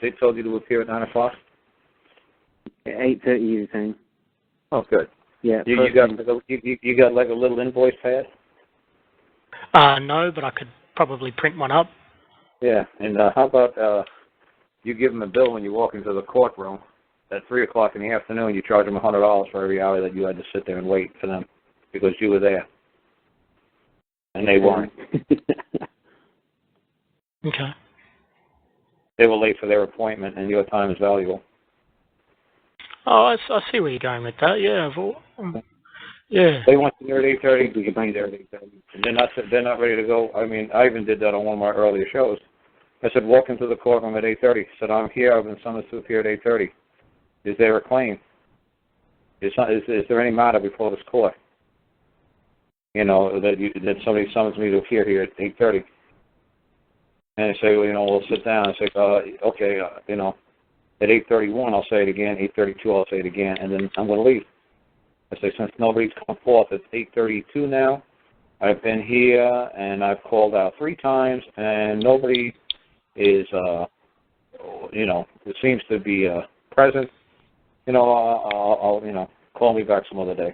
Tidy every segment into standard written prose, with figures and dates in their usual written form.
they told you to appear at 9 o'clock? 8:30 you were saying. Oh, good. Yeah. You got like a little invoice pad? No, but I could probably print one up. Yeah, and how about you give them a bill when you walk into the courtroom at 3 o'clock in the afternoon, you charge them $100 for every hour that you had to sit there and wait for them because you were there. And they weren't. Okay. They were late for their appointment, and your time is valuable. Oh, I see where you're going with that. Yeah. Yeah. They want you there at 8:30. You can be there at 8:30. And they're not ready to go. I mean, I even did that on one of my earlier shows. I said, walk into the courtroom at 8:30. I said, I'm here. I've been summoned to appear at 8:30. Is there a claim? Is there any matter before this court? You know, that somebody summons me to appear here at 8:30. And they say, well, you know, we'll sit down. I say, okay, you know, at 8:31 I'll say it again. 8:32 I'll say it again, and then I'm going to leave. I say, since nobody's come forth, it's 8:32 now. I've been here and I've called out 3 times, and nobody is, you know, it seems to be present. You know, I'll, you know, call me back some other day.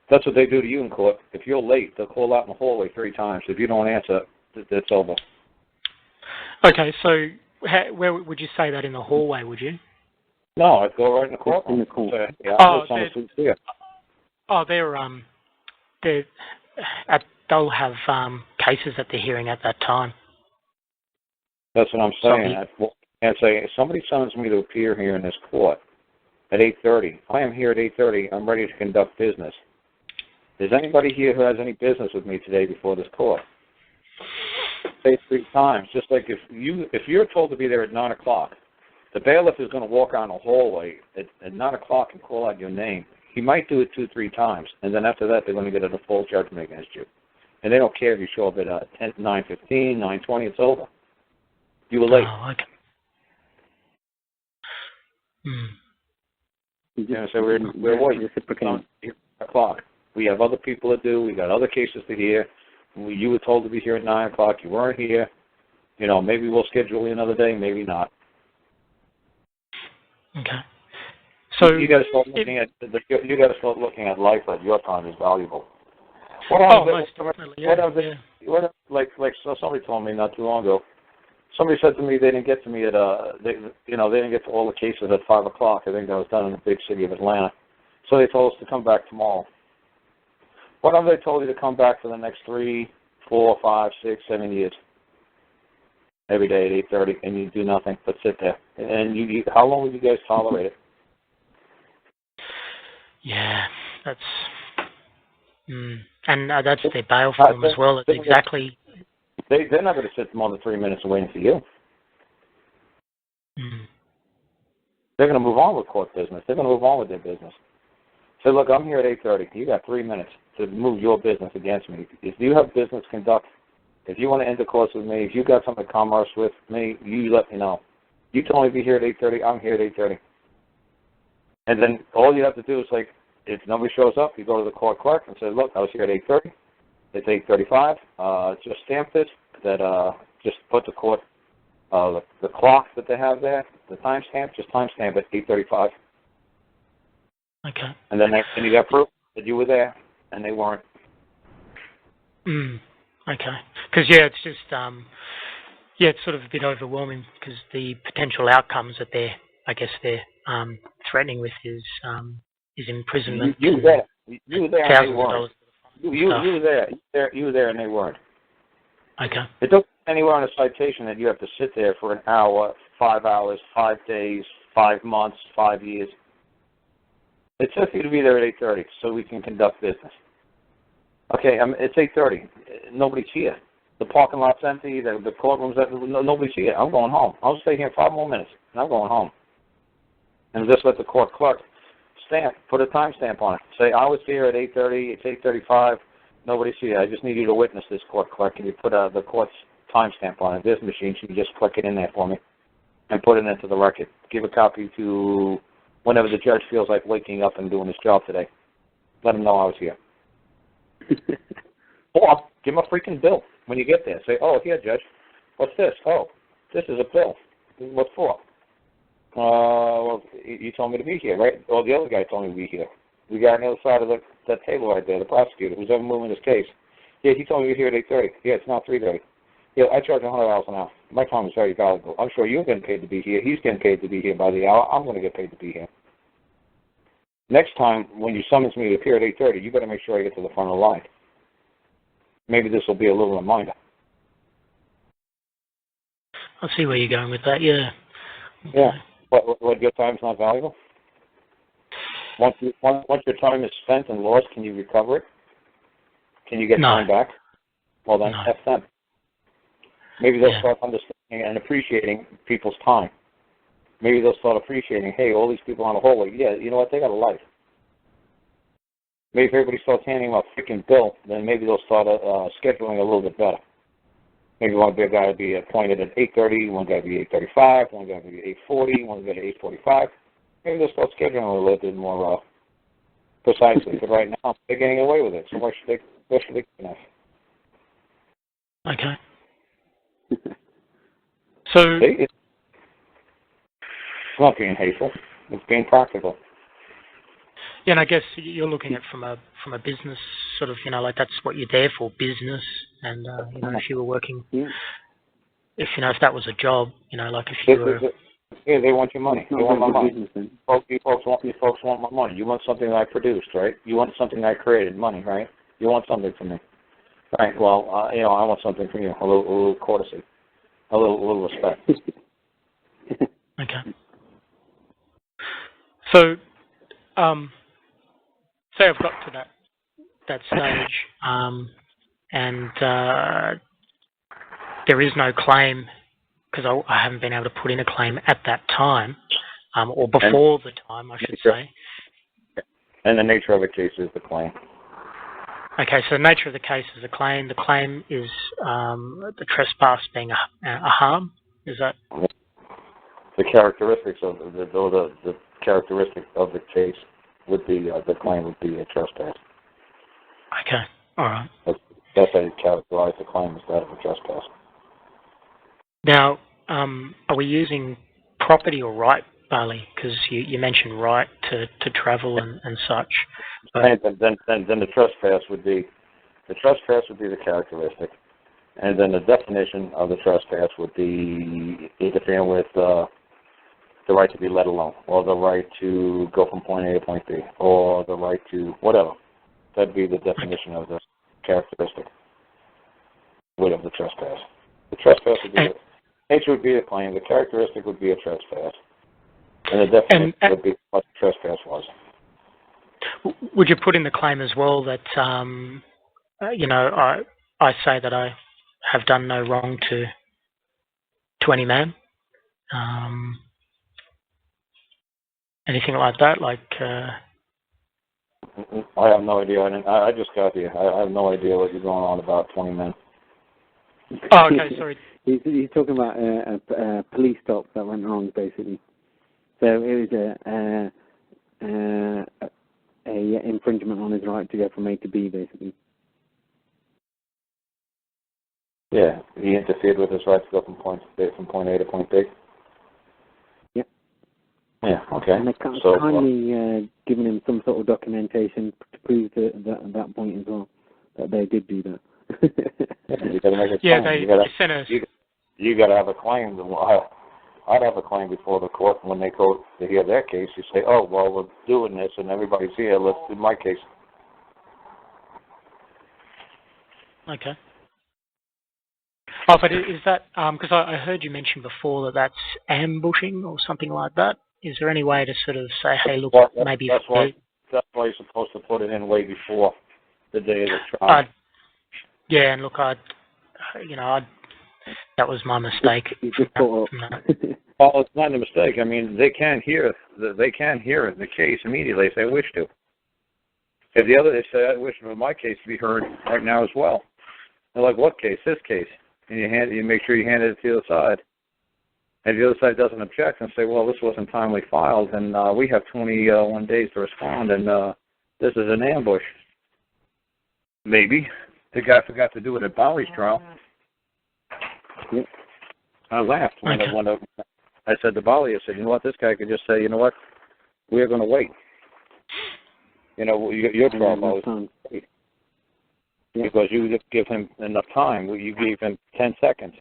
That's what they do to you in court. If you're late, they'll call out in the hallway 3 times. If you don't answer, it's over. Okay, so where would you say that in the hallway? Would you? No, I'd go right in the courtroom. In the court. Yeah, they'll have cases that they're hearing at that time. That's what I'm saying. And say, somebody summons me to appear here in this court at 8:30. I am here at 8:30. I'm ready to conduct business. Is anybody here who has any business with me today before this court? Say 3 times. Just like if you're told to be there at 9 o'clock, the bailiff is going to walk down the hallway at 9 o'clock and call out your name. He might do it 2-3 times, and then after that they're going to get a default judgment against you. And they don't care if you show up at 9:15, 9:20. It's over. You were late. Oh, okay. You know, so we're waiting. 9 o'clock. We have other people to do. We got other cases to hear. You were told to be here at 9 o'clock. You weren't here. You know, maybe we'll schedule you another day. Maybe not. Okay. So you got to start looking at life that your time is valuable. Most definitely. Yeah. So somebody told me not too long ago. Somebody said to me they didn't get to me at they didn't get to all the cases at 5 o'clock. I think that was done in the big city of Atlanta. So they told us to come back tomorrow. What have they told you to come back for the next 3, 4, 5, 6, 7 years? Every day at 8:30, and you do nothing but sit there. And you how long would you guys tolerate it? Yeah, that's and that's their bail for them as well. It's exactly. They're not going to sit more than 3 minutes waiting for you. They're going to move on with court business. They're going to move on with their business. Say, look, I'm here at 8:30. You got 3 minutes to move your business against me. If you have business conduct, if you want to intercourse with me, if you got something to commerce with me, you let me know. You told me to be here at 8:30. I'm here at 8:30. And then all you have to do is, like, if nobody shows up, you go to the court clerk and say, look, I was here at 8:30. It's 8:35. Just stamp it. Just put the court, the clock that they have there, the timestamp, just timestamp it 8:35. Okay. And then you got proof that you were there and they weren't. Okay. Because it's just it's sort of a bit overwhelming because the potential outcomes that they're threatening with is imprisonment. You were there. You were there and they weren't. You were there and they weren't. Okay. It doesn't anywhere on a citation that you have to sit there for an hour, 5 hours, 5 days, 5 months, 5 years. It says for you to be there at 8:30 so we can conduct business. Okay, it's 8:30. Nobody's here. The parking lot's empty. The courtroom's empty. Nobody's here. I'm going home. I'll stay here 5 more minutes, and I'm going home. And just let the court clerk put a timestamp on it. Say, I was here at 8:30. It's 8:35. Nobody's here. I just need you to witness this, court clerk. Can you put the court's timestamp on it? This machine, you can just click it in there for me and put it into the record. Give a copy to whenever the judge feels like waking up and doing his job today. Let him know I was here. Or give him a freaking bill when you get there. Say, oh, here, Judge. What's this? Oh, this is a bill. What for? Well, you told me to be here, right? Well, the other guy told me to be here. The guy on the other side of that table right there, the prosecutor, who's ever moving this case. Yeah, he told me to be here at 8:30. Yeah, it's now 3:30. Yeah, I charge $100 an hour. My time is very valuable. I'm sure you're getting paid to be here. He's getting paid to be here by the hour. I'm going to get paid to be here. Next time, when you summons me to appear at 8:30, you better make sure I get to the front of the line. Maybe this will be a little reminder. I see where you're going with that. Yeah. Yeah. What your time's not valuable? Once your time is spent and lost, can you recover it? Can you get time back? Well, then, No. F them. Maybe they'll start understanding and appreciating people's time. Maybe they'll start appreciating, hey, all these people on the hallway, yeah, you know what, they got a life. Maybe if everybody starts handing them a freaking bill, then maybe they'll start scheduling a little bit better. Maybe one guy to be appointed at 8:30, one guy to be 8:35, one guy to be 8:40, one guy to 8:45. Maybe they'll start scheduling a little bit more precisely. But right now, they're getting away with it. So why should they do that? Okay. So It's not being hateful. It's being practical. yeah, and I guess you're looking at from a business sort of, like that's what you're there for, business. And if you were working, if that was a job, like if you were. Yeah, they want your money. They want my money. You folks want my money. You want something that I produced, right? You want something I created, money, right? You want something from me, right? Well, I want something from you, a little courtesy, a little respect. Okay. So, say I've got to that stage, and there is no claim because I haven't been able to put in a claim at that time, or before the time, I should say. And the nature of the case is the claim. Okay, so the nature of the case is the claim. The claim is the trespass being a harm. Is that? The characteristics of the characteristic of the case would be the claim would be a trespass. Okay, all right. That's how you characterize the claim as that of a trespass. Now, are we using property or right, Barley? Because you mentioned right to travel and such. But then the trespass would be the characteristic, and then the definition of the trespass would be interfering with the right to be let alone, or the right to go from point A to point B, or the right to whatever. That'd be the definition of the characteristic of the trespass. The trespass would be nature would be a claim. The characteristic would be a trespass, and the definition would be what the trespass was. Would you put in the claim as well that I say that I have done no wrong to any man? Anything like that? Like I have no idea. I just got here. I have no idea what you're going on about 20 men. Oh, okay, sorry. He's talking about a police stop that went wrong, basically. So it was a infringement on his right to go from A to B, basically. Yeah, he interfered with his right to go from point A to point B. Yeah. Yeah. Okay. And they kindly given him some sort of documentation to prove that point as well, that they did do that. You got to make a claim. Yeah, they sent us. You got to have a claim. I'd have a claim before the court when they go to hear their case. You say, "Oh, well, we're doing this, and everybody's here. Let's do my case." Okay. Oh, but is that because I heard you mention before that that's ambushing or something like that? Is there any way to sort of say, "Hey, look, maybe"? That's why you're supposed to put it in way before the day of the trial. Yeah, and look, that was my mistake. You just thought, Well, it's not a mistake. I mean, they can hear the case immediately if they wish to. If they say, "I wish for my case to be heard right now as well," they're like, "What case? This case." And you make sure you hand it to the other side. And if the other side doesn't object and say, "Well, this wasn't timely filed, and we have 21 days to respond, and this is an ambush," maybe the guy forgot to do it at Bowley's trial. Yep. I laughed when I said to Bali, I said, you know what, this guy could just say, you know what, we're going to wait. You know, your 12 hours. Because you just give him enough time. You gave him 10 seconds.